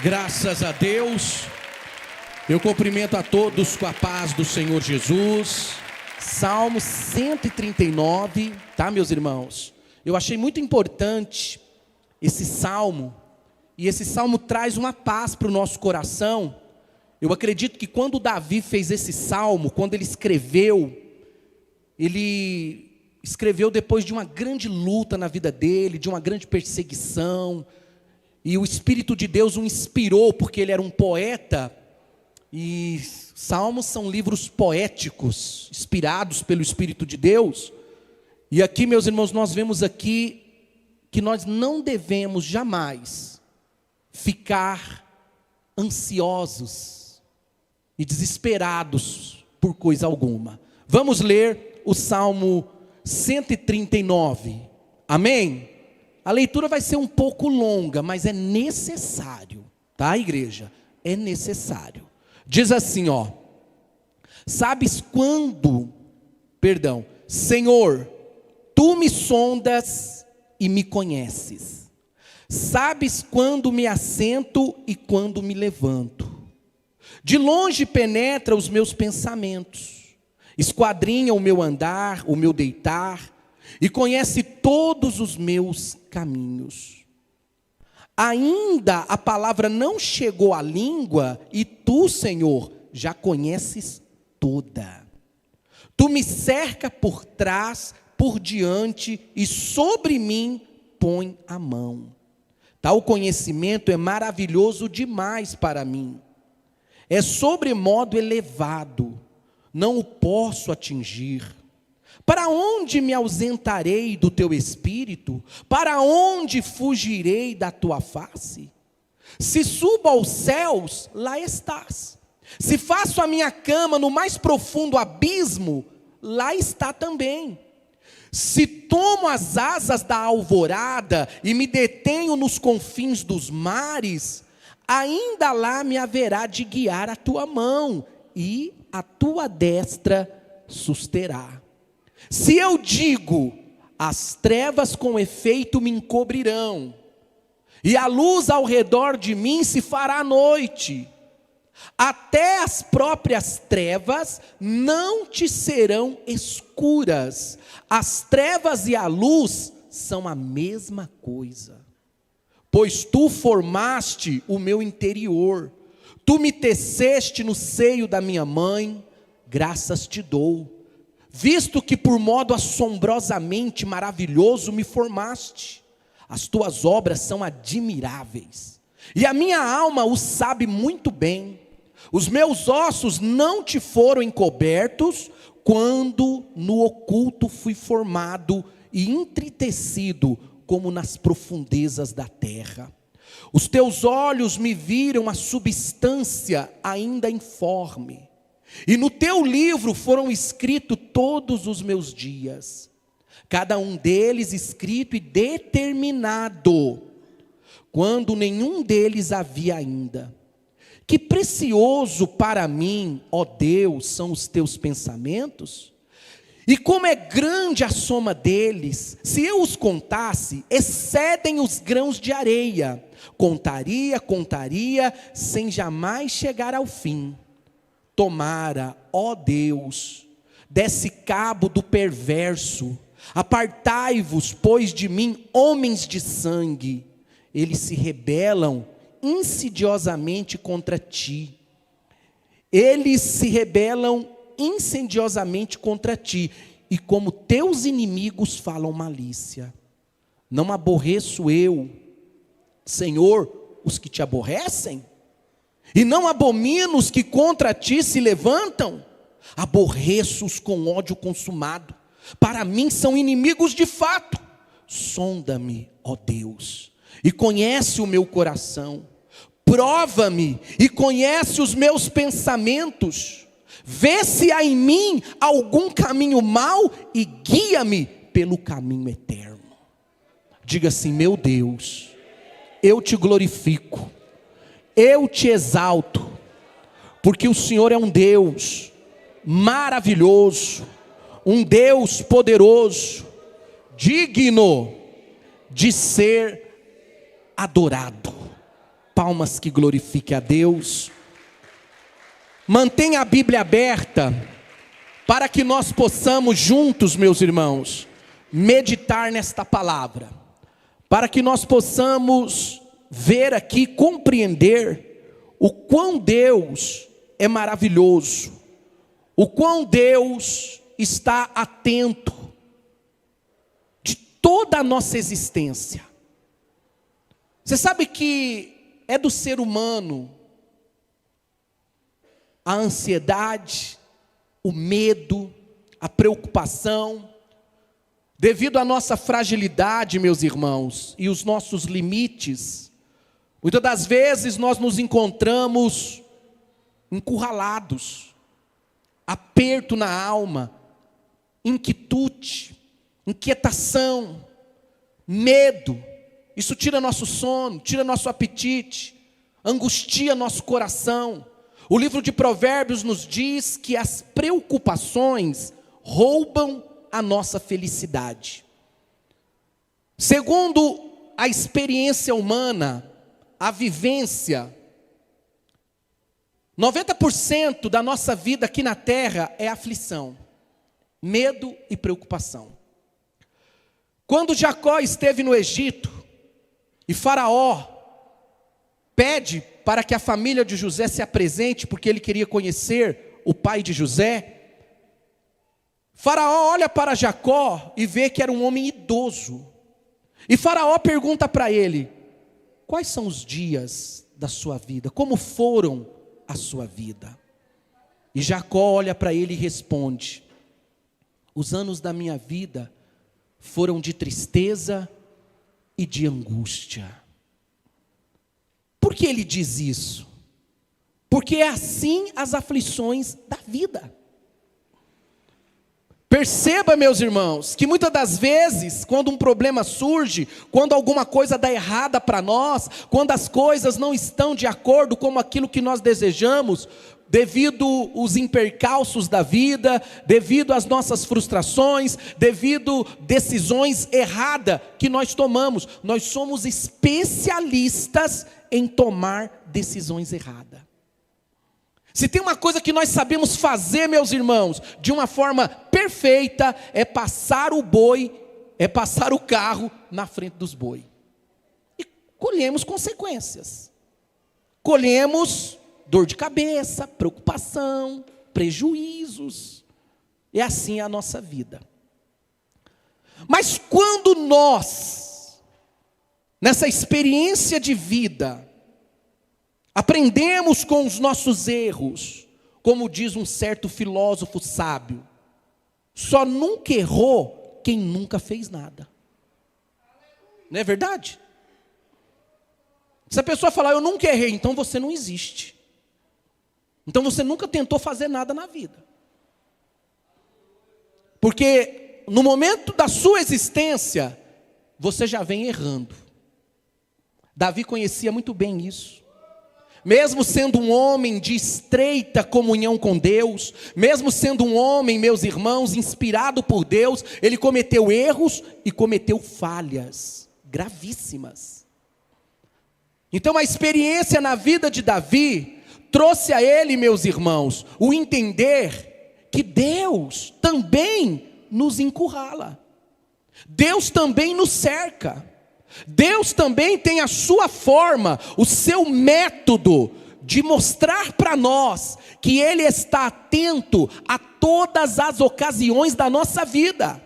Graças a Deus. Eu cumprimento a todos com a paz do Senhor Jesus. Salmo 139, tá, meus irmãos? Eu achei muito importante esse salmo, e esse salmo traz uma paz para o nosso coração. Eu acredito que quando Davi fez esse salmo, quando ele escreveu depois de uma grande luta na vida dele, de uma grande perseguição, e o Espírito de Deus o inspirou, porque ele era um poeta, e salmos são livros poéticos, inspirados pelo Espírito de Deus. E aqui, meus irmãos, nós vemos aqui que nós não devemos jamais ficar ansiosos e desesperados por coisa alguma. Vamos ler o Salmo 139, amém? A leitura vai ser um pouco longa, mas é necessário, tá, igreja? É necessário. Diz assim, Senhor, Tu me sondas e me conheces. Sabes quando me assento e quando me levanto. De longe penetra os meus pensamentos, esquadrinha o meu andar, o meu deitar, e conhece todos os meus caminhos. Ainda a palavra não chegou à língua, e Tu, Senhor, já conheces toda. Tu me cerca por trás, por diante, e sobre mim põe a mão. Tal conhecimento é maravilhoso demais para mim. É sobremodo elevado, não o posso atingir. Para onde me ausentarei do Teu Espírito? Para onde fugirei da Tua face? Se subo aos céus, lá estás. Se faço a minha cama no mais profundo abismo, lá está também. Se tomo as asas da alvorada e me detenho nos confins dos mares, ainda lá me haverá de guiar a Tua mão, e a Tua destra susterá. Se eu digo, as trevas com efeito me encobrirão, e a luz ao redor de mim se fará noite, até as próprias trevas não te serão escuras. As trevas e a luz são a mesma coisa. Pois Tu formaste o meu interior, Tu me teceste no seio da minha mãe, graças Te dou. Visto que por modo assombrosamente maravilhoso me formaste, as Tuas obras são admiráveis, e a minha alma o sabe muito bem. Os meus ossos não Te foram encobertos, quando no oculto fui formado e entretecido, como nas profundezas da terra. Os Teus olhos me viram a substância ainda informe, e no Teu livro foram escritos todos os meus dias, cada um deles escrito e determinado, quando nenhum deles havia ainda. Que precioso para mim, ó Deus, são os Teus pensamentos, e como é grande a soma deles. Se eu os contasse, excedem os grãos de areia. Contaria, sem jamais chegar ao fim. Tomara, ó Deus, desse cabo do perverso, apartai-vos, pois, de mim, homens de sangue. Eles se rebelam insidiosamente contra Ti. Eles se rebelam insidiosamente contra Ti, e como Teus inimigos falam malícia. Não aborreço eu, Senhor, os que Te aborrecem? E não abomino os que contra Ti se levantam? Aborreço-os com ódio consumado. Para mim são inimigos de fato. Sonda-me, ó Deus, e conhece o meu coração. Prova-me e conhece os meus pensamentos. Vê se há em mim algum caminho mau e guia-me pelo caminho eterno. Diga assim: meu Deus, eu Te glorifico, eu Te exalto, porque o Senhor é um Deus maravilhoso, um Deus poderoso, digno de ser adorado. palmas que glorifique a Deus. Mantenha a Bíblia aberta, para que nós possamos juntos, meus irmãos, meditar nesta palavra. Para que nós possamos ver aqui, compreender o quão Deus é maravilhoso. O quão Deus está atento de toda a nossa existência. Você sabe que é do ser humano a ansiedade, o medo, a preocupação, devido à nossa fragilidade, meus irmãos, e os nossos limites. Muitas das vezes nós nos encontramos encurralados, aperto na alma, inquietude, inquietação, medo. Isso tira nosso sono, tira nosso apetite, angustia nosso coração. O livro de Provérbios nos diz que as preocupações roubam a nossa felicidade. Segundo a experiência humana, a vivência, 90% da nossa vida aqui na terra é aflição, medo e preocupação. Quando Jacó esteve no Egito, e Faraó pede para que a família de José se apresente, porque ele queria conhecer o pai de José. Faraó olha para Jacó e vê que era um homem idoso. E Faraó pergunta para ele: quais são os dias da sua vida? Como foram a sua vida? E Jacó olha para ele e responde: os anos da minha vida foram de tristeza e de angústia. Por que ele diz isso? Porque é assim as aflições da vida. Perceba, meus irmãos, que muitas das vezes, quando um problema surge, quando alguma coisa dá errada para nós, quando as coisas não estão de acordo com aquilo que nós desejamos, devido aos impercalços da vida, devido às nossas frustrações, devido a decisões erradas que nós tomamos, nós somos especialistas em tomar decisões erradas. Se tem uma coisa que nós sabemos fazer, meus irmãos, de uma forma perfeita, é passar o boi, é passar o carro na frente dos bois. E colhemos consequências. Colhemos dor de cabeça, preocupação, prejuízos. É assim a nossa vida. Mas quando nós, nessa experiência de vida, aprendemos com os nossos erros, como diz um certo filósofo sábio, só nunca errou quem nunca fez nada. Não é verdade? Se a pessoa falar, eu nunca errei, então você não existe. Então você nunca tentou fazer nada na vida. Porque no momento da sua existência, você já vem errando. Davi conhecia muito bem isso. Mesmo sendo um homem de estreita comunhão com Deus, mesmo sendo um homem, meus irmãos, inspirado por Deus, ele cometeu erros e cometeu falhas gravíssimas. Então a experiência na vida de Davi trouxe a ele, meus irmãos, o entender que Deus também nos encurrala. Deus também nos cerca. Deus também tem a sua forma, o seu método de mostrar para nós que Ele está atento a todas as ocasiões da nossa vida.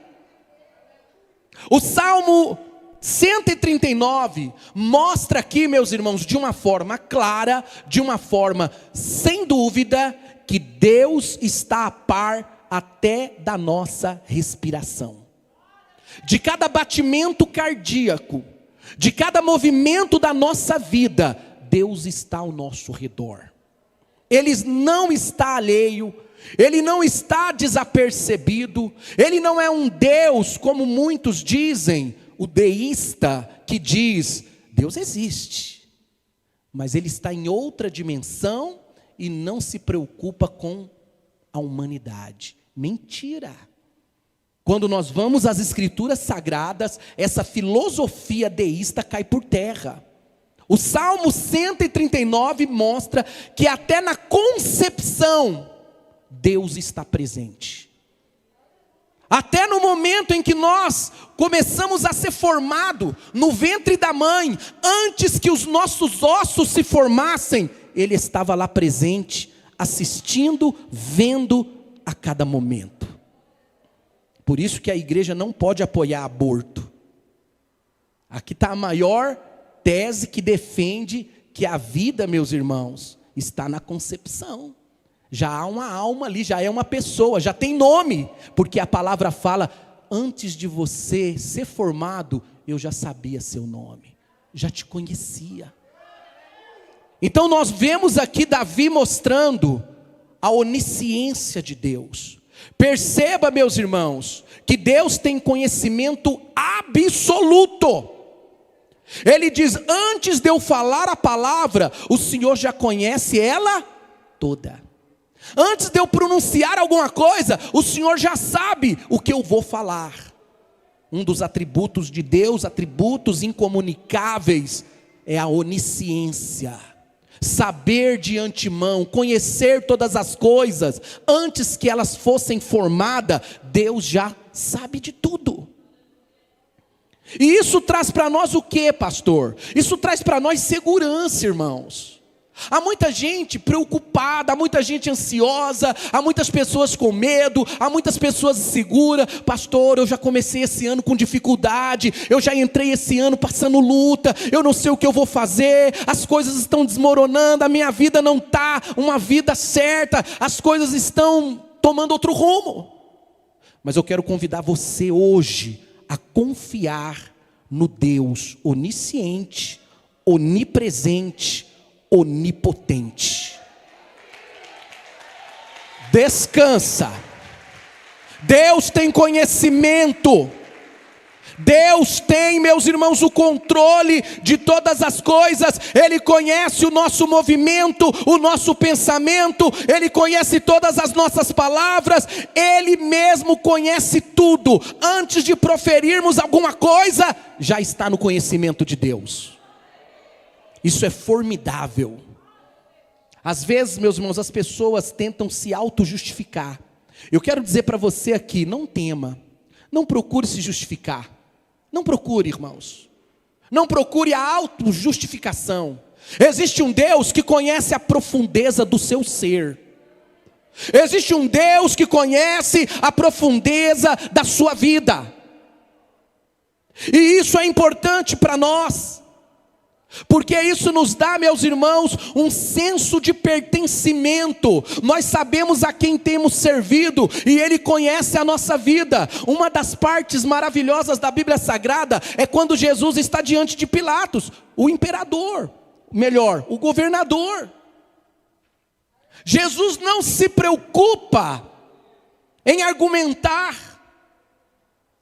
O Salmo 139 mostra aqui, meus irmãos, de uma forma clara, de uma forma sem dúvida, que Deus está a par até da nossa respiração. De cada batimento cardíaco, de cada movimento da nossa vida, Deus está ao nosso redor. Ele não está alheio, Ele não está desapercebido, Ele não é um Deus, como muitos dizem, o deísta que diz, Deus existe, mas Ele está em outra dimensão e não se preocupa com a humanidade. Mentira! Quando nós vamos às escrituras sagradas, essa filosofia deísta cai por terra. O Salmo 139 mostra que até na concepção, Deus está presente. Até no momento em que nós começamos a ser formado no ventre da mãe, antes que os nossos ossos se formassem, Ele estava lá presente, assistindo, vendo a cada momento. Por isso que a igreja não pode apoiar aborto. Aqui está a maior tese que defende que a vida, meus irmãos, está na concepção. Já há uma alma ali, já é uma pessoa, já tem nome, porque a palavra fala, antes de você ser formado, eu já sabia seu nome, já te conhecia. Então nós vemos aqui Davi mostrando a onisciência de Deus. Perceba, meus irmãos, que Deus tem conhecimento absoluto. Ele diz, antes de eu falar a palavra, o Senhor já conhece ela toda. Antes de eu pronunciar alguma coisa, o Senhor já sabe o que eu vou falar. Um dos atributos de Deus, atributos incomunicáveis, é a onisciência. Saber de antemão, conhecer todas as coisas, antes que elas fossem formadas, Deus já sabe de tudo. E isso traz para nós o que, pastor? Isso traz para nós segurança, irmãos. Há muita gente preocupada, há muita gente ansiosa, há muitas pessoas com medo, há muitas pessoas inseguras. Pastor, eu já comecei esse ano com dificuldade, eu já entrei esse ano passando luta, eu não sei o que eu vou fazer, as coisas estão desmoronando, a minha vida não está uma vida certa, as coisas estão tomando outro rumo. Mas eu quero convidar você hoje a confiar no Deus onisciente, onipresente, onipotente. Descansa. Deus tem conhecimento. Deus tem, meus irmãos, o controle de todas as coisas. Ele conhece o nosso movimento, o nosso pensamento. Ele conhece todas as nossas palavras. Ele mesmo conhece tudo. Antes de proferirmos alguma coisa, já está no conhecimento de Deus. Isso é formidável. Às vezes, meus irmãos, as pessoas tentam se auto-justificar. Eu quero dizer para você aqui, não tema, não procure se justificar. Não procure, irmãos. Não procure a auto-justificação. Existe um Deus que conhece a profundeza do seu ser. Existe um Deus que conhece a profundeza da sua vida. E isso é importante para nós. Porque isso nos dá, meus irmãos, um senso de pertencimento. Nós sabemos a quem temos servido e Ele conhece a nossa vida. Uma das partes maravilhosas da Bíblia Sagrada é quando Jesus está diante de Pilatos, o imperador, melhor, o governador. Jesus não se preocupa em argumentar,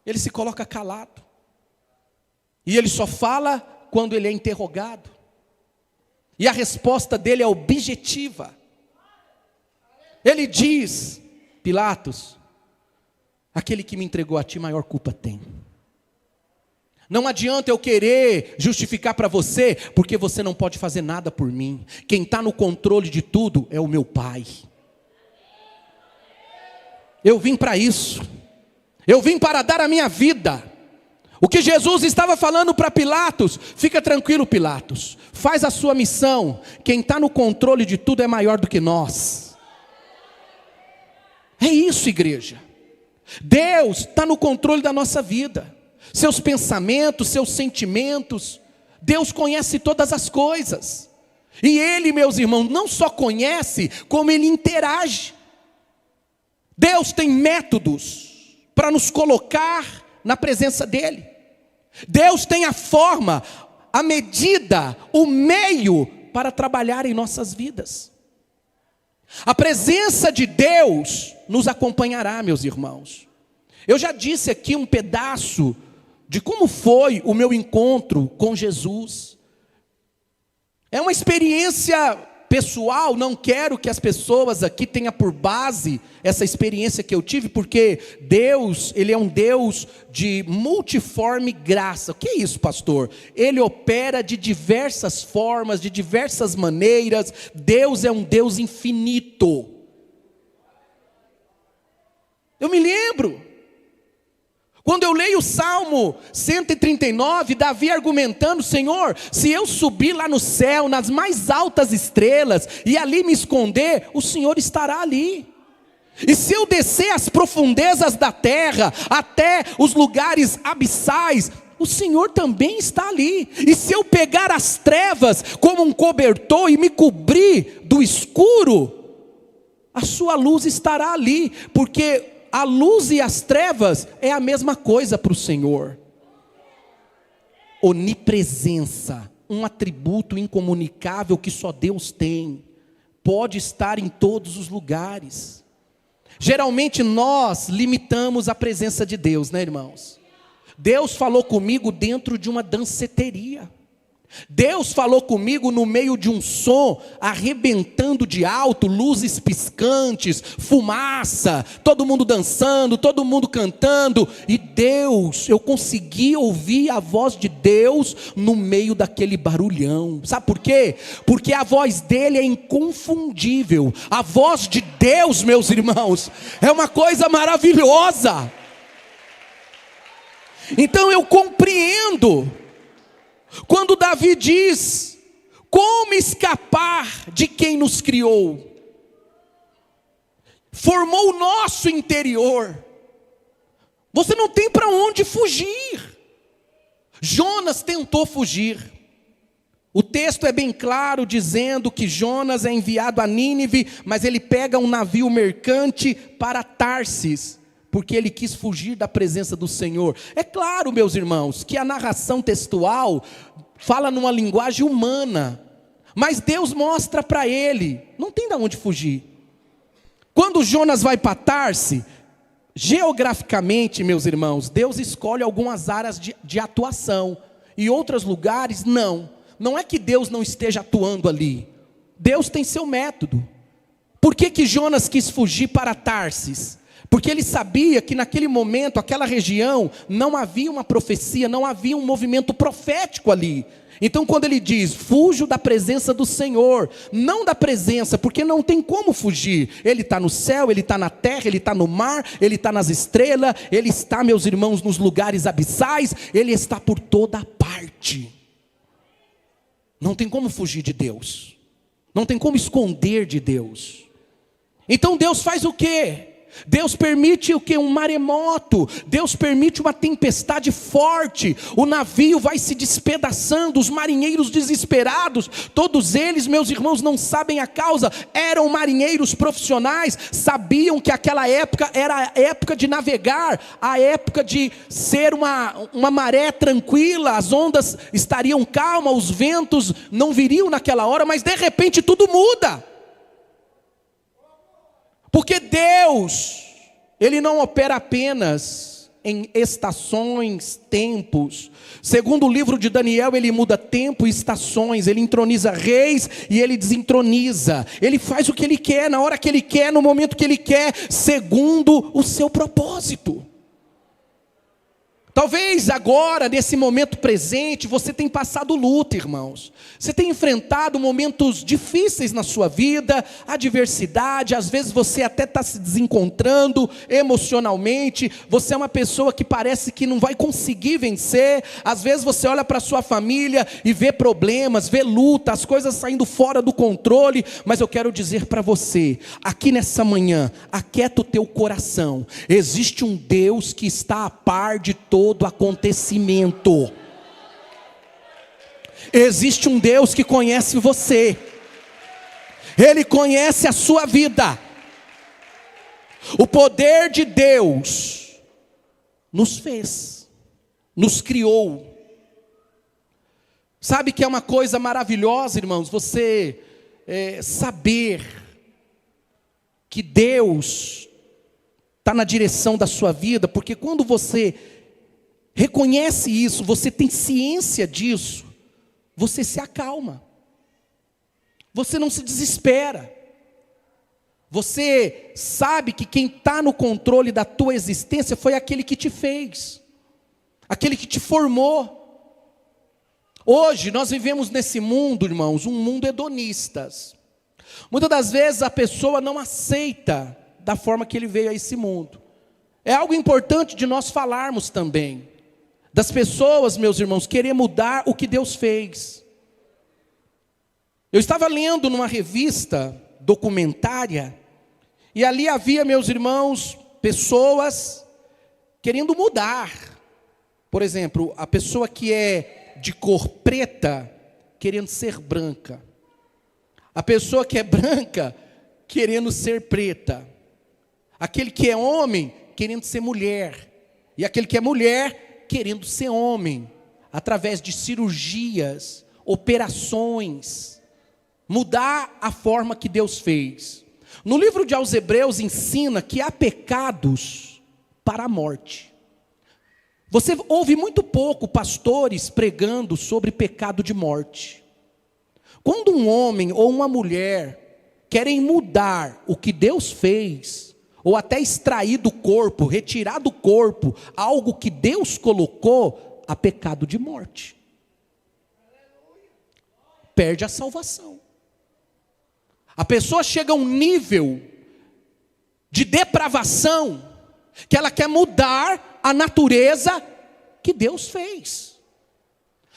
Ele se coloca calado. E Ele só fala quando ele é interrogado, e a resposta dele é objetiva. Ele diz, Pilatos, aquele que me entregou a ti, maior culpa tem. Não adianta eu querer justificar para você, porque você não pode fazer nada por mim. Quem está no controle de tudo é o meu Pai. Eu vim para isso, eu vim para dar a minha vida. O que Jesus estava falando para Pilatos, fica tranquilo, Pilatos, faz a sua missão, quem está no controle de tudo é maior do que nós. É isso, igreja. Deus está no controle da nossa vida, seus pensamentos, seus sentimentos. Deus conhece todas as coisas, e Ele, meus irmãos, não só conhece, como Ele interage. Deus tem métodos para nos colocar na presença dEle. Deus tem a forma, a medida, o meio para trabalhar em nossas vidas. A presença de Deus nos acompanhará, meus irmãos. Eu já disse aqui um pedaço de como foi o meu encontro com Jesus. É uma experiência pessoal, não quero que as pessoas aqui tenham por base essa experiência que eu tive, porque Deus, Ele é um Deus de multiforme graça. O que é isso, pastor? Ele opera de diversas formas, de diversas maneiras. Deus é um Deus infinito. Eu me lembro, quando eu leio o Salmo 139, Davi argumentando: Senhor, se eu subir lá no céu, nas mais altas estrelas, e ali me esconder, o Senhor estará ali. E se eu descer às profundezas da terra, até os lugares abissais, o Senhor também está ali. E se eu pegar as trevas como um cobertor e me cobrir do escuro, a sua luz estará ali, porque a luz e as trevas é a mesma coisa para o Senhor. Onipresença, um atributo incomunicável que só Deus tem, pode estar em todos os lugares. Geralmente nós limitamos a presença de Deus, né, irmãos? Deus falou comigo dentro de uma danceteria. Deus falou comigo no meio de um som arrebentando de alto, luzes piscantes, fumaça, todo mundo dançando, todo mundo cantando, e Deus, eu consegui ouvir a voz de Deus no meio daquele barulhão. Sabe por quê? Porque a voz dele é inconfundível. A voz de Deus, meus irmãos, é uma coisa maravilhosa. Então eu compreendo quando Davi diz: como escapar de quem nos criou? Formou o nosso interior. Você não tem para onde fugir. Jonas tentou fugir. O texto é bem claro dizendo que Jonas é enviado a Nínive, mas ele pega um navio mercante para Tarsis, porque ele quis fugir da presença do Senhor. É claro, meus irmãos, que a narração textual fala numa linguagem humana, mas Deus mostra para ele, não tem de onde fugir. Quando Jonas vai para Tarsis, geograficamente, meus irmãos, Deus escolhe algumas áreas de atuação, e outros lugares não. Não é que Deus não esteja atuando ali, Deus tem seu método. Por que Jonas quis fugir para Tarsis? Porque ele sabia que naquele momento, aquela região, não havia uma profecia, não havia um movimento profético ali. Então quando ele diz: fujo da presença do Senhor, não da presença, porque não tem como fugir. Ele está no céu, ele está na terra, ele está no mar, ele está nas estrelas, ele está, meus irmãos, nos lugares abissais, ele está por toda parte. Não tem como fugir de Deus, não tem como esconder de Deus. Então Deus faz o quê? Deus permite o que? Um maremoto. Deus permite uma tempestade forte. O navio vai se despedaçando. Os marinheiros desesperados, todos eles, meus irmãos, não sabem a causa. Eram marinheiros profissionais, sabiam que aquela época era a época de navegar, a época de ser uma maré tranquila. As ondas estariam calmas, os ventos não viriam naquela hora, mas de repente tudo muda. Porque Deus, Ele não opera apenas em estações, tempos. Segundo o livro de Daniel, Ele muda tempo e estações. Ele entroniza reis e Ele desentroniza. Ele faz o que Ele quer, na hora que Ele quer, no momento que Ele quer, segundo o seu propósito. Talvez agora, nesse momento presente, você tenha passado luta, irmãos. Você tem enfrentado momentos difíceis na sua vida, adversidade. Às vezes você até está se desencontrando emocionalmente. Você é uma pessoa que parece que não vai conseguir vencer. Às vezes você olha para a sua família e vê problemas, vê luta, as coisas saindo fora do controle. Mas eu quero dizer para você, aqui nessa manhã, aquieta o teu coração. Existe um Deus que está a par de todo acontecimento. Existe um Deus que conhece você. Ele conhece a sua vida. O poder de Deus nos fez, nos criou. Sabe que é uma coisa maravilhosa, irmãos, você saber que Deus está na direção da sua vida, porque quando você reconhece isso, você tem ciência disso, você se acalma. você não se desespera. Você sabe que quem está no controle da tua existência foi aquele que te fez, aquele que te formou. Hoje nós vivemos nesse mundo, irmãos, um mundo hedonista. Muitas das vezes a pessoa não aceita da forma que ele veio a esse mundo. É algo importante de nós falarmos também, das pessoas, meus irmãos, querer mudar o que Deus fez. Eu estava lendo numa revista documentária, e ali havia, meus irmãos, pessoas querendo mudar. Por exemplo, a pessoa que é de cor preta, querendo ser branca. A pessoa que é branca, querendo ser preta. Aquele que é homem, querendo ser mulher. E aquele que é mulher, querendo ser homem. Através de cirurgias, operações. Mudar a forma que Deus fez. No livro de aos Hebreus ensina que há pecados para a morte. Você ouve muito pouco pastores pregando sobre pecado de morte. Quando um homem ou uma mulher querem mudar o que Deus fez, ou até extrair do corpo, retirar do corpo algo que Deus colocou, há pecado de morte. Perde a salvação. A pessoa chega a um nível de depravação que ela quer mudar a natureza que Deus fez.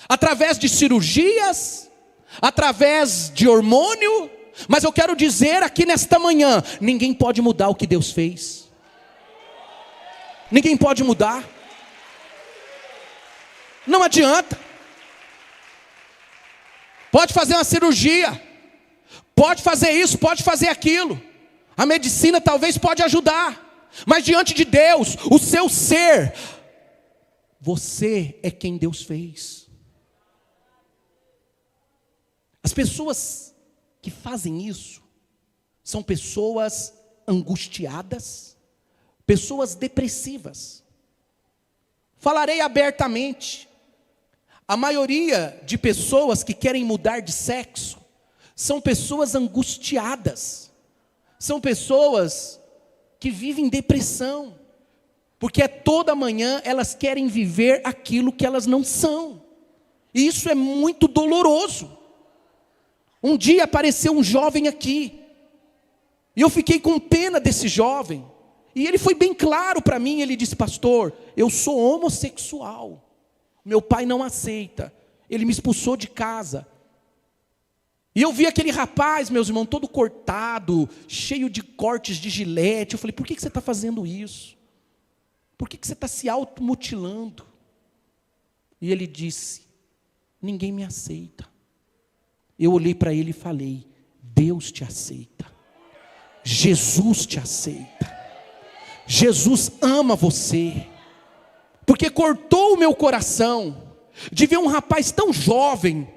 Através de cirurgias, através de hormônio, mas eu quero dizer aqui nesta manhã, ninguém pode mudar o que Deus fez. Ninguém pode mudar. Não adianta. Pode fazer uma cirurgia. Pode fazer isso, pode fazer aquilo. A medicina talvez pode ajudar. Mas diante de Deus, o seu ser, você é quem Deus fez. As pessoas que fazem isso são pessoas angustiadas, pessoas depressivas. Falarei abertamente. A maioria de pessoas que querem mudar de sexo são pessoas angustiadas, são pessoas que vivem depressão, porque toda manhã elas querem viver aquilo que elas não são, e isso é muito doloroso. Um dia apareceu um jovem aqui, e eu fiquei com pena desse jovem, e ele foi bem claro para mim. Ele disse: pastor, eu sou homossexual, meu pai não aceita, ele me expulsou de casa. E eu vi aquele rapaz, meus irmãos, todo cortado, cheio de cortes de gilete. Eu falei: por que você está fazendo isso? Por que você está se automutilando? E ele disse: ninguém me aceita. Eu olhei para ele e falei: Deus te aceita. Jesus te aceita. Jesus ama você. Porque cortou o meu coração de ver um rapaz tão jovem,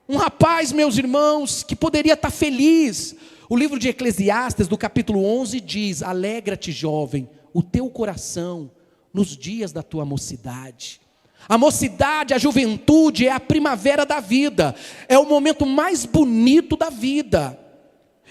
um rapaz, meus irmãos, que poderia estar feliz. O livro de Eclesiastes, do capítulo 11, diz: alegra-te, jovem, o teu coração, nos dias da tua mocidade. A mocidade, a juventude é a primavera da vida, é o momento mais bonito da vida.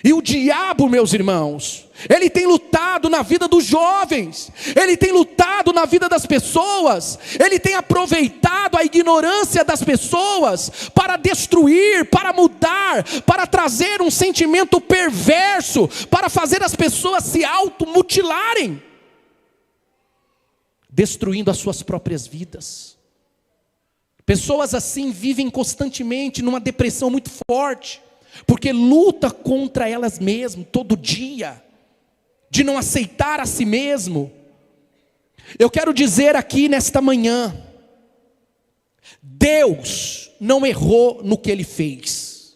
E o diabo, meus irmãos, ele tem lutado na vida dos jovens, ele tem lutado na vida das pessoas, ele tem aproveitado a ignorância das pessoas para destruir, para mudar, para trazer um sentimento perverso, para fazer as pessoas se automutilarem, destruindo as suas próprias vidas. Pessoas assim vivem constantemente numa depressão muito forte, porque luta contra elas mesmas todo dia, de não aceitar a si mesmo. Eu quero dizer aqui nesta manhã, Deus não errou no que Ele fez.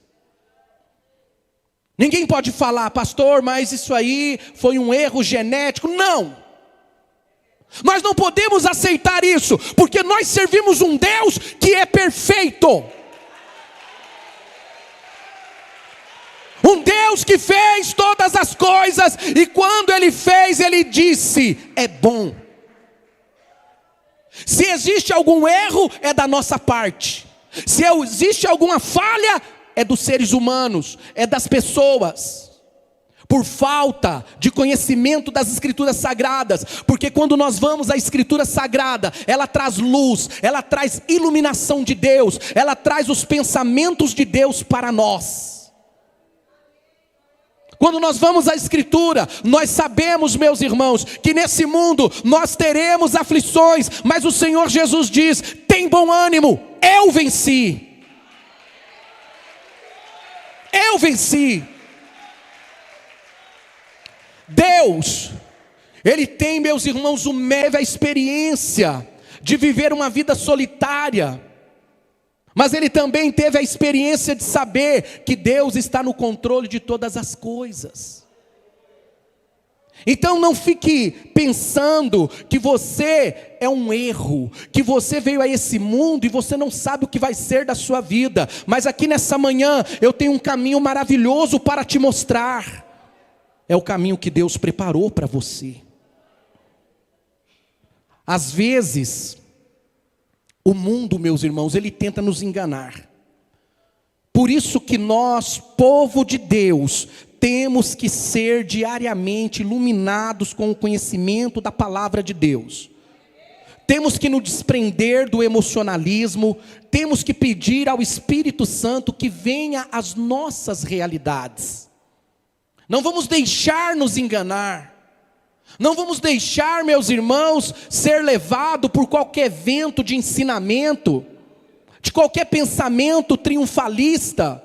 Ninguém pode falar: pastor, mas isso aí foi um erro genético. Não. Nós não podemos aceitar isso, porque nós servimos um Deus que é perfeito. Um Deus que fez todas as coisas, e quando Ele fez, Ele disse: é bom. Se existe algum erro, é da nossa parte. Se existe alguma falha, é dos seres humanos, é das pessoas. Por falta de conhecimento das Escrituras Sagradas. Porque quando nós vamos à Escritura Sagrada, ela traz luz, ela traz iluminação de Deus, ela traz os pensamentos de Deus para nós. Quando nós vamos à Escritura, nós sabemos, meus irmãos, que nesse mundo nós teremos aflições, mas o Senhor Jesus diz: tem bom ânimo, eu venci. Eu venci. Deus, Ele tem, meus irmãos, a experiência de viver uma vida solitária, mas Ele também teve a experiência de saber que Deus está no controle de todas as coisas. Então não fique pensando que você é um erro, que você veio a esse mundo e você não sabe o que vai ser da sua vida, mas aqui nessa manhã eu tenho um caminho maravilhoso para te mostrar. É o caminho que Deus preparou para você. Às vezes, o mundo, meus irmãos, ele tenta nos enganar. Por isso que nós, povo de Deus, temos que ser diariamente iluminados com o conhecimento da palavra de Deus. Temos que nos desprender do emocionalismo, temos que pedir ao Espírito Santo que venha às nossas realidades. Não vamos deixar nos enganar, não vamos deixar, meus irmãos, ser levado por qualquer vento de ensinamento, de qualquer pensamento triunfalista.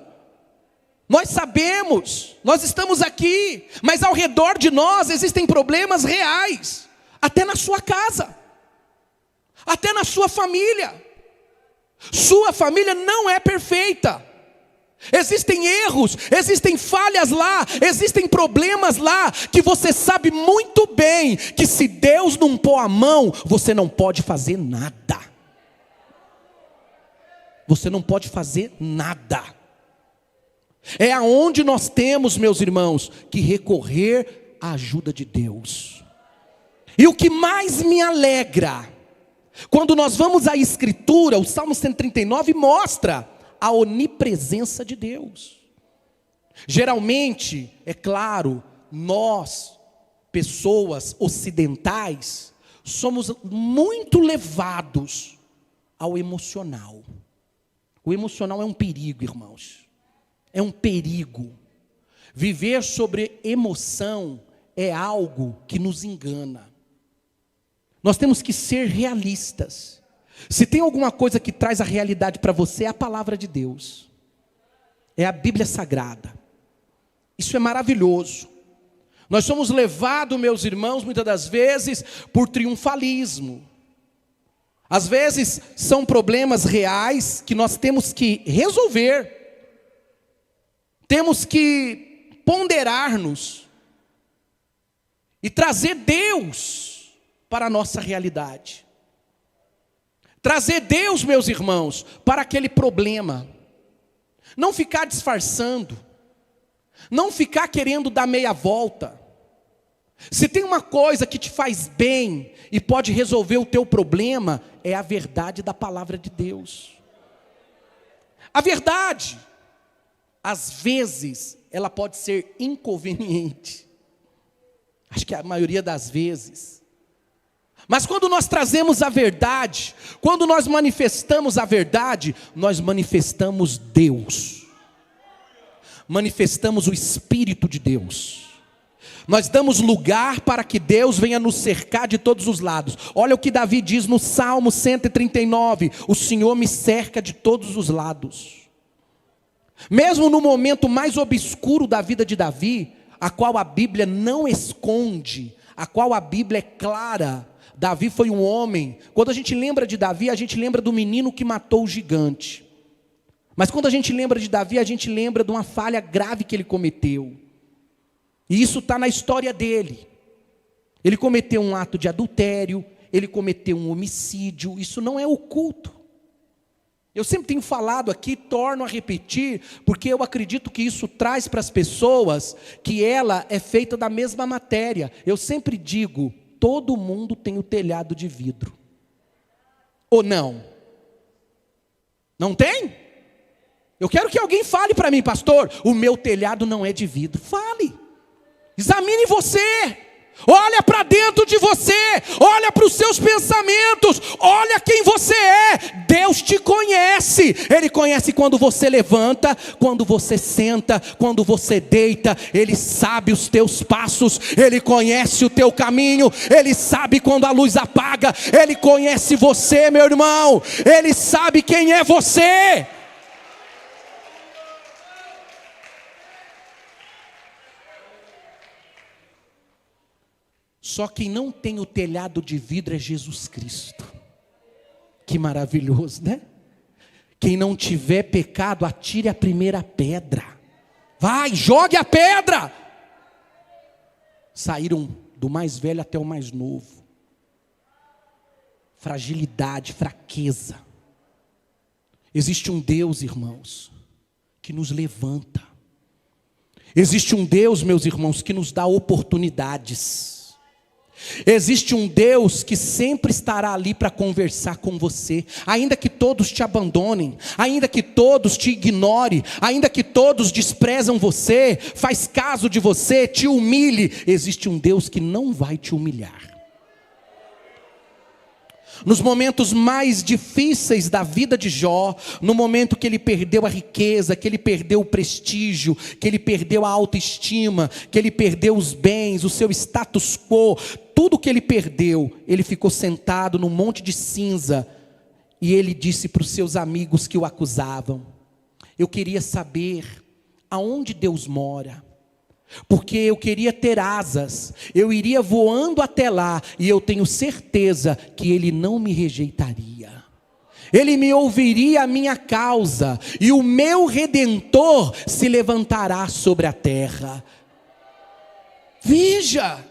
Nós sabemos, nós estamos aqui, mas ao redor de nós existem problemas reais, até na sua casa, até na sua família. Sua família não é perfeita. Existem erros, existem falhas lá, existem problemas lá, que você sabe muito bem, que se Deus não pôr a mão, você não pode fazer nada. Você não pode fazer nada. É aonde nós temos, meus irmãos, que recorrer à ajuda de Deus. E o que mais me alegra, quando nós vamos à Escritura, o Salmo 139 mostra a onipresença de Deus. Geralmente, é claro, nós, pessoas ocidentais, somos muito levados ao emocional. O emocional é um perigo, irmãos. É um perigo. Viver sobre emoção é algo que nos engana. Nós temos que ser realistas. Se tem alguma coisa que traz a realidade para você, é a palavra de Deus. É a Bíblia Sagrada. Isso é maravilhoso. Nós somos levados, meus irmãos, muitas das vezes, por triunfalismo. Às vezes, são problemas reais que nós temos que resolver. Temos que ponderar-nos e trazer Deus para a nossa realidade. Trazer Deus, meus irmãos, para aquele problema. Não ficar disfarçando. Não ficar querendo dar meia volta. Se tem uma coisa que te faz bem e pode resolver o teu problema, é a verdade da palavra de Deus. A verdade, às vezes, ela pode ser inconveniente. Acho que a maioria das vezes. Mas quando nós trazemos a verdade, quando nós manifestamos a verdade, nós manifestamos Deus. Manifestamos o Espírito de Deus. Nós damos lugar para que Deus venha nos cercar de todos os lados. Olha o que Davi diz no Salmo 139. O Senhor me cerca de todos os lados. Mesmo no momento mais obscuro da vida de Davi, a qual a Bíblia não esconde, a qual a Bíblia é clara, Davi foi um homem. Quando a gente lembra de Davi, a gente lembra do menino que matou o gigante. Mas quando a gente lembra de Davi, a gente lembra de uma falha grave que ele cometeu. E isso está na história dele. Ele cometeu um ato de adultério, ele cometeu um homicídio, isso não é oculto. Eu sempre tenho falado aqui, torno a repetir, porque eu acredito que isso traz para as pessoas que ela é feita da mesma matéria. Eu sempre digo, todo mundo tem o telhado de vidro. Ou não? Não tem? Eu quero que alguém fale para mim, pastor, o meu telhado não é de vidro. Fale, examine você. Olha para dentro de você, olha para os seus pensamentos, olha quem você é. Deus te conhece, Ele conhece quando você levanta, quando você senta, quando você deita. Ele sabe os teus passos, Ele conhece o teu caminho, Ele sabe quando a luz apaga, Ele conhece você, meu irmão, Ele sabe quem é você. Só quem não tem o telhado de vidro é Jesus Cristo. Que maravilhoso, né? Quem não tiver pecado, atire a primeira pedra. Vai, jogue a pedra. Saíram do mais velho até o mais novo. Fragilidade, fraqueza. Existe um Deus, irmãos, que nos levanta. Existe um Deus, meus irmãos, que nos dá oportunidades. Existe um Deus que sempre estará ali para conversar com você, ainda que todos te abandonem, ainda que todos te ignorem, ainda que todos desprezam você, faz caso de você, te humilhe. Existe um Deus que não vai te humilhar. Nos momentos mais difíceis da vida de Jó, no momento que ele perdeu a riqueza, que ele perdeu o prestígio, que ele perdeu a autoestima, que ele perdeu os bens, o seu status quo, tudo que ele perdeu, ele ficou sentado num monte de cinza, e ele disse para os seus amigos que o acusavam: eu queria saber aonde Deus mora, porque eu queria ter asas, eu iria voando até lá, e eu tenho certeza que Ele não me rejeitaria, Ele me ouviria a minha causa, e o meu Redentor se levantará sobre a terra. Veja,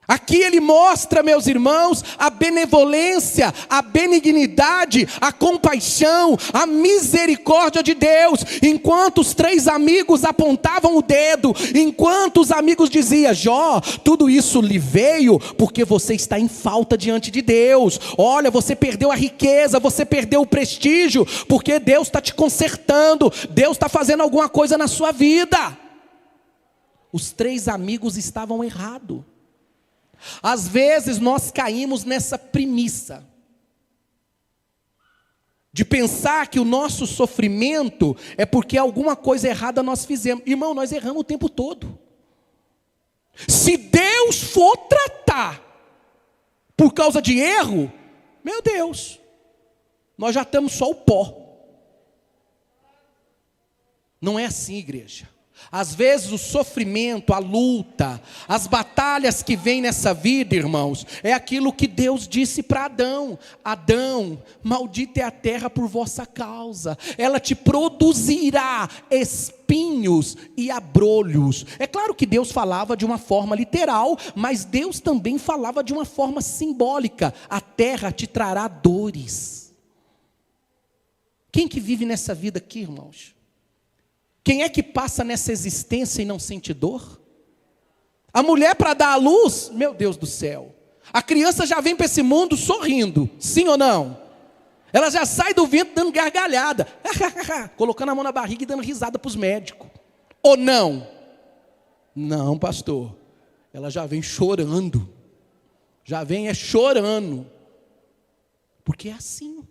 aqui ele mostra, meus irmãos, a benevolência, a benignidade, a compaixão, a misericórdia de Deus. Enquanto os três amigos apontavam o dedo, enquanto os amigos diziam: Jó, tudo isso lhe veio porque você está em falta diante de Deus. Olha, você perdeu a riqueza, você perdeu o prestígio, porque Deus está te consertando, Deus está fazendo alguma coisa na sua vida. Os três amigos estavam errados. Às vezes nós caímos nessa premissa de pensar que o nosso sofrimento é porque alguma coisa errada nós fizemos. Irmão, nós erramos o tempo todo. Se Deus for tratar por causa de erro, meu Deus, nós já estamos só o pó. Não é assim, igreja. Às vezes o sofrimento, a luta, as batalhas que vêm nessa vida, irmãos, é aquilo que Deus disse para Adão: Adão, maldita é a terra por vossa causa, ela te produzirá espinhos e abrolhos. É claro que Deus falava de uma forma literal, mas Deus também falava de uma forma simbólica: a terra te trará dores. Quem que vive nessa vida aqui, irmãos? Quem é que passa nessa existência e não sente dor? A mulher, para dar à luz, meu Deus do céu, a criança já vem para esse mundo sorrindo, sim ou não? Ela já sai do ventre dando gargalhada, colocando a mão na barriga e dando risada para os médicos. Ou não? Não, pastor, ela já vem chorando, já vem chorando, porque é assim.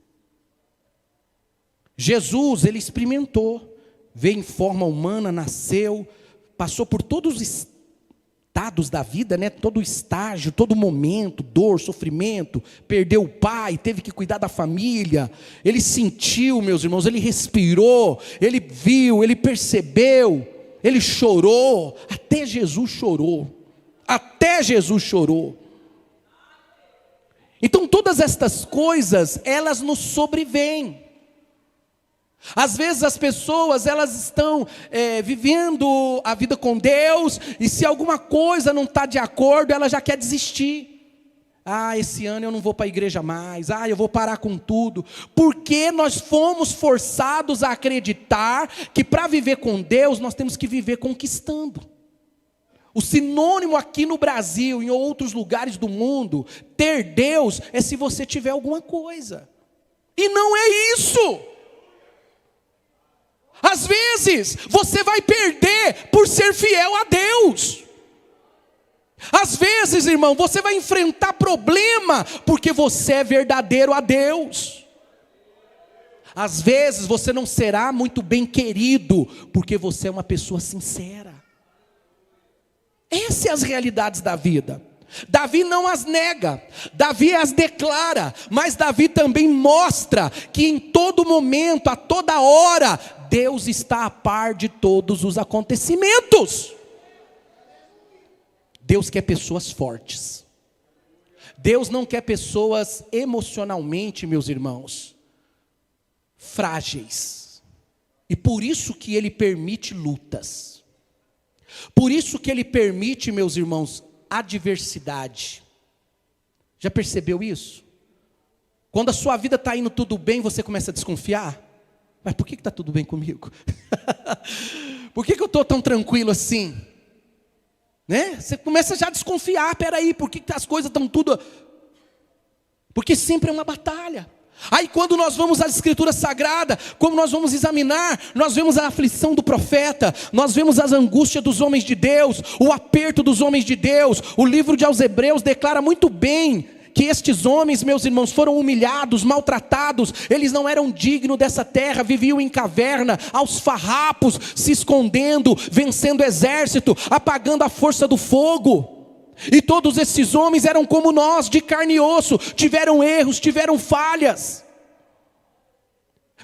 Jesus, ele experimentou, veio em forma humana, nasceu, passou por todos os estados da vida, né? Todo estágio, todo momento, dor, sofrimento, perdeu o pai, teve que cuidar da família, ele sentiu, meus irmãos, ele respirou, ele viu, ele percebeu, ele chorou, até Jesus chorou, Então todas estas coisas, elas nos sobrevêm. Às vezes as pessoas, elas estão vivendo a vida com Deus, e se alguma coisa não está de acordo, ela já quer desistir. Esse ano eu não vou para a igreja mais, eu vou parar com tudo. Porque nós fomos forçados a acreditar que para viver com Deus, nós temos que viver conquistando. O sinônimo aqui no Brasil, em outros lugares do mundo, ter Deus é se você tiver alguma coisa. E não é isso. vezes você vai perder por ser fiel a Deus. Às vezes, irmão, você vai enfrentar problema porque você é verdadeiro a Deus. Às vezes você não será muito bem querido porque você é uma pessoa sincera. Essas são as realidades da vida. Davi não as nega, Davi as declara, mas Davi também mostra que em todo momento, a toda hora, Deus está a par de todos os acontecimentos. Deus quer pessoas fortes. Deus não quer pessoas emocionalmente, meus irmãos, frágeis. E por isso que Ele permite lutas. Por isso que Ele permite, meus irmãos, adversidade. Já percebeu isso? Quando a sua vida está indo tudo bem, você começa a desconfiar. Mas por que está tudo bem comigo? Por que eu estou tão tranquilo assim? Né? Você começa já a desconfiar. Peraí, por que as coisas estão tudo... Porque sempre é uma batalha. Aí quando nós vamos às escrituras sagradas, como nós vamos examinar, nós vemos a aflição do profeta, nós vemos as angústias dos homens de Deus, o aperto dos homens de Deus. O livro aos Hebreus declara muito bem que estes homens, meus irmãos, foram humilhados, maltratados, eles não eram dignos dessa terra, viviam em caverna, aos farrapos, se escondendo, vencendo exército, apagando a força do fogo. E todos esses homens eram como nós, de carne e osso, tiveram erros, tiveram falhas.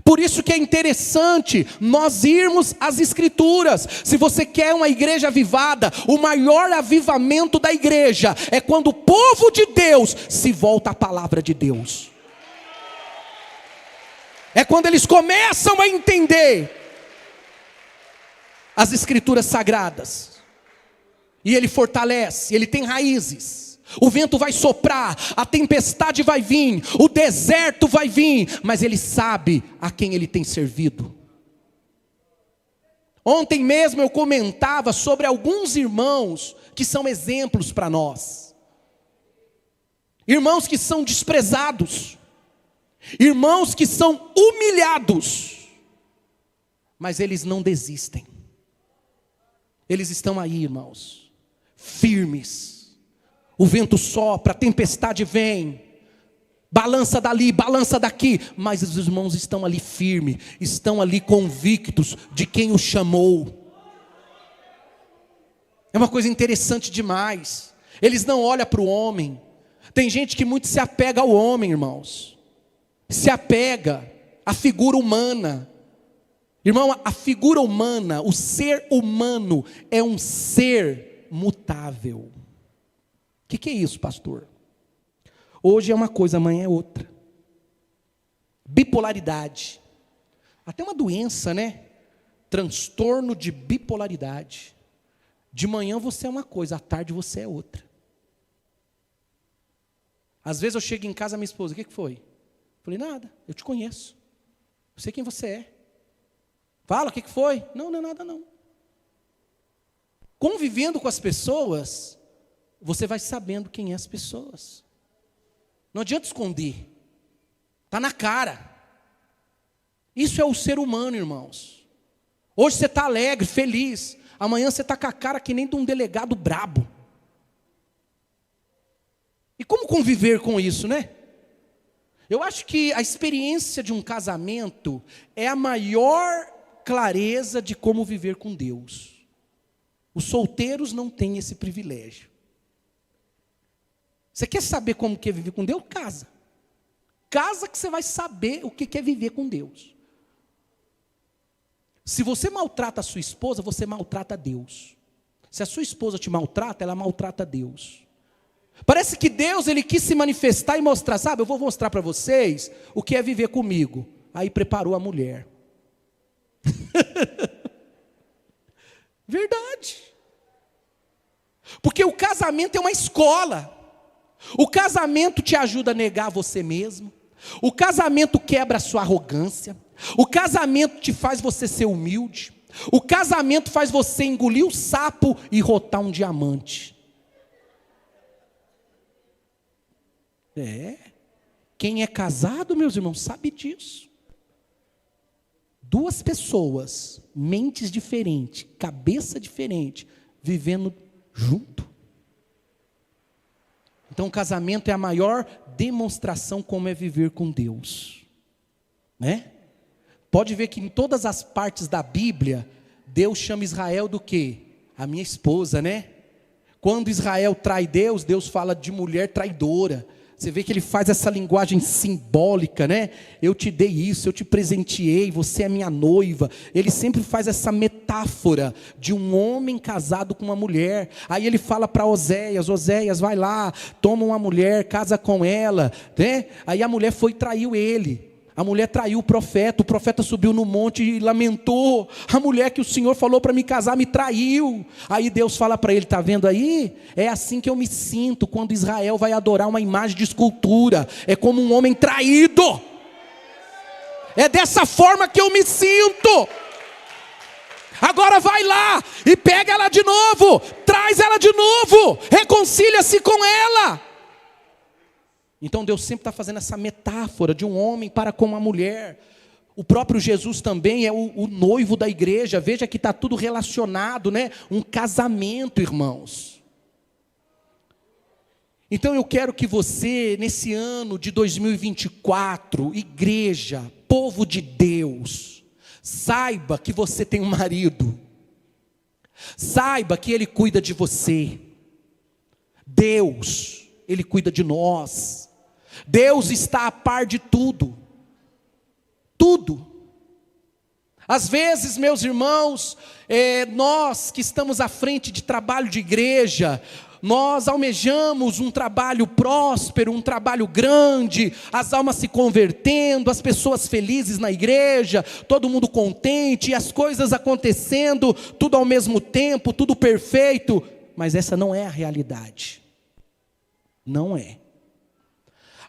Por isso que é interessante nós irmos às escrituras. Se você quer uma igreja avivada, o maior avivamento da igreja é quando o povo de Deus se volta à palavra de Deus. É quando eles começam a entender as escrituras sagradas. E ele fortalece, ele tem raízes. O vento vai soprar, a tempestade vai vir, o deserto vai vir, mas ele sabe a quem ele tem servido. Ontem mesmo eu comentava sobre alguns irmãos que são exemplos para nós. Irmãos que são desprezados, irmãos que são humilhados, mas eles não desistem. Eles estão aí, irmãos, firmes. O vento sopra, a tempestade vem, balança dali, balança daqui, mas os irmãos estão ali firmes, estão ali convictos de quem os chamou. É uma coisa interessante demais. Eles não olham para o homem. Tem gente que muito se apega ao homem, irmãos, se apega à figura humana. Irmão, a figura humana, o ser humano é um ser mutável. O que é isso, pastor? Hoje é uma coisa, amanhã é outra. Bipolaridade. Até uma doença, né? Transtorno de bipolaridade. De manhã você é uma coisa, à tarde você é outra. Às vezes eu chego em casa, minha esposa, o que foi? Eu falei, nada, eu te conheço. Eu sei quem você é. Fala, o que foi? Não, não é nada não. Convivendo com as pessoas, você vai sabendo quem é as pessoas. Não adianta esconder. Está na cara. Isso é o ser humano, irmãos. Hoje você está alegre, feliz. Amanhã você está com a cara que nem de um delegado brabo. E como conviver com isso, né? Eu acho que a experiência de um casamento é a maior clareza de como viver com Deus. Os solteiros não têm esse privilégio. Você quer saber como que é viver com Deus? Casa. Casa que você vai saber o que é viver com Deus. Se você maltrata a sua esposa, você maltrata Deus. Se a sua esposa te maltrata, ela maltrata Deus. Parece que Deus, ele quis se manifestar e mostrar, sabe, eu vou mostrar para vocês o que é viver comigo. Aí preparou a mulher. Verdade. Porque o casamento é uma escola. O casamento te ajuda a negar você mesmo. O casamento quebra a sua arrogância. O casamento te faz você ser humilde. O casamento faz você engolir o sapo e rotar um diamante. Quem é casado, meus irmãos, sabe disso. Duas pessoas, mentes diferentes, cabeça diferente, vivendo junto. Então o casamento é a maior demonstração como é viver com Deus, né? Pode ver que em todas as partes da Bíblia, Deus chama Israel do quê? A minha esposa, né? Quando Israel trai Deus, Deus fala de mulher traidora. Você vê que ele faz essa linguagem simbólica, né? Eu te dei isso, eu te presenteei, você é minha noiva. Ele sempre faz essa metáfora de um homem casado com uma mulher. Aí ele fala para Oséias, Oséias, vai lá, toma uma mulher, casa com ela, né? Aí a mulher foi e traiu ele. A mulher traiu o profeta subiu no monte e lamentou. A mulher que o Senhor falou para me casar me traiu. Aí Deus fala para ele, está vendo aí? É assim que eu me sinto quando Israel vai adorar uma imagem de escultura. É como um homem traído. É dessa forma que eu me sinto. Agora vai lá e pega ela de novo. Traz ela de novo. Reconcilia-se com ela. Então Deus sempre está fazendo essa metáfora de um homem para com uma mulher. O próprio Jesus também é o noivo da igreja. Veja que está tudo relacionado, né? Um casamento, irmãos. Então eu quero que você, nesse ano de 2024, igreja, povo de Deus, saiba que você tem um marido. Saiba que Ele cuida de você. Deus, Ele cuida de nós. Deus está a par de tudo. Tudo. Às vezes, meus irmãos, nós que estamos à frente de trabalho de igreja, nós almejamos um trabalho próspero, um trabalho grande, as almas se convertendo, as pessoas felizes na igreja, todo mundo contente, e as coisas acontecendo, tudo ao mesmo tempo, tudo perfeito, mas essa não é a realidade. Não é.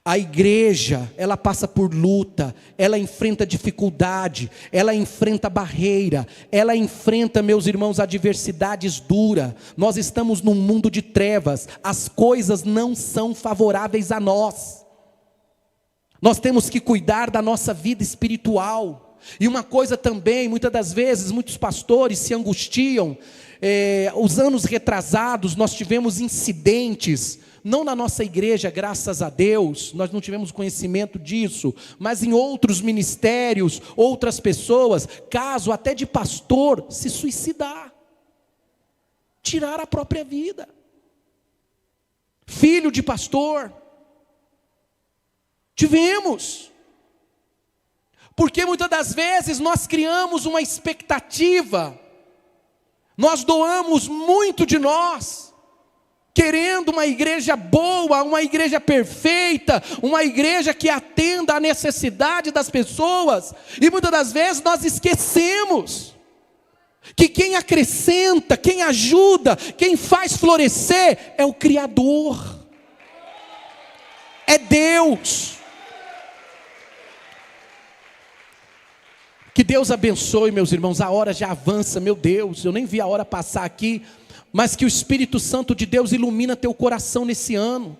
A igreja, ela passa por luta, ela enfrenta dificuldade, ela enfrenta barreira, ela enfrenta, meus irmãos, adversidades duras. Nós estamos num mundo de trevas, as coisas não são favoráveis a nós. Nós temos que cuidar da nossa vida espiritual. E uma coisa também, muitas das vezes, muitos pastores se angustiam. Os anos retrasados, nós tivemos incidentes, não na nossa igreja, graças a Deus, nós não tivemos conhecimento disso, mas em outros ministérios, outras pessoas, caso até de pastor se suicidar, tirar a própria vida, filho de pastor, tivemos, porque muitas das vezes nós criamos uma expectativa, nós doamos muito de nós, querendo uma igreja boa, uma igreja perfeita, uma igreja que atenda à necessidade das pessoas, e muitas das vezes nós esquecemos que quem acrescenta, quem ajuda, quem faz florescer é o Criador, é Deus. Que Deus abençoe, meus irmãos, a hora já avança, meu Deus, eu nem vi a hora passar aqui, mas que o Espírito Santo de Deus ilumina teu coração nesse ano.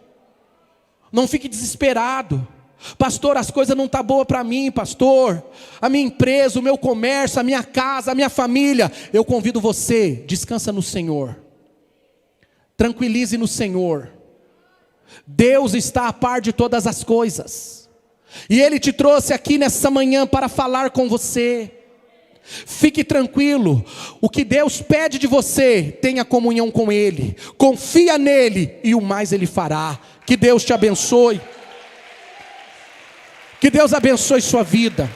Não fique desesperado. Pastor, as coisas não estão boas para mim, pastor. A minha empresa, o meu comércio, a minha casa, a minha família. Eu convido você, descansa no Senhor. Tranquilize no Senhor. Deus está a par de todas as coisas. E Ele te trouxe aqui nessa manhã para falar com você. Fique tranquilo, o que Deus pede de você, tenha comunhão com Ele, confia nele e o mais Ele fará. Que Deus te abençoe, que Deus abençoe sua vida.